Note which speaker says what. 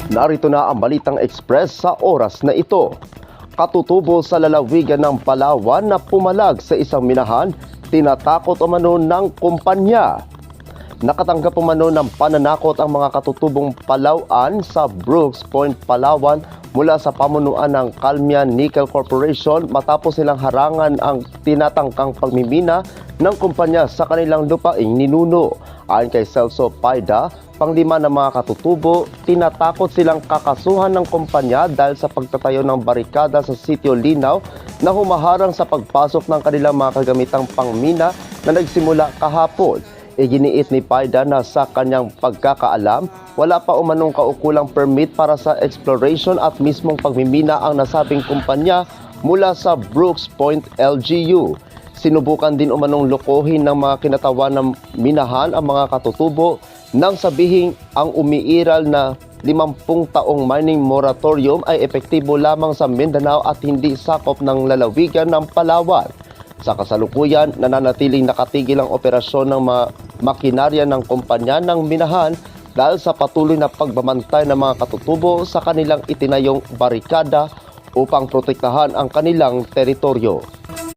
Speaker 1: Narito na ang Balitang Express sa oras na ito. Katutubo sa lalawigan ng Palawan na pumalag sa isang minahan, tinatakot umano ng kumpanya. Nakatanggap umano ng pananakot ang mga katutubong Palauan sa Brooks Point, Palawan mula sa pamunuan ng Calmian Nickel Corporation matapos silang harangan ang tinatangkang pagmimina ng kumpanya sa kanilang lupaing ninuno. Ayon kay Celso Paida, panglima ng mga katutubo, tinatakot silang kakasuhan ng kumpanya dahil sa pagtatayo ng barikada sa Sitio Linaw na humaharang sa pagpasok ng kanilang mga kagamitang pangmina na nagsimula kahapon. Iginiit ni Paida na sa kanyang pagkakaalam, wala pa umanong kaukulang permit para sa exploration at mismong pagmimina ang nasabing kumpanya mula sa Brooks Point LGU. Sinubukan din umanong lokohin ng mga kinatawan ng minahan ang mga katutubo nang sabihing ang umiiral na 50 taong mining moratorium ay epektibo lamang sa Mindanao at hindi sakop ng lalawigan ng Palawan. Sa kasalukuyan, nananatiling nakatigil ang operasyon ng mga makinarya ng kumpanya ng minahan dahil sa patuloy na pagbabantay ng mga katutubo sa kanilang itinayong barikada upang protektahan ang kanilang teritoryo.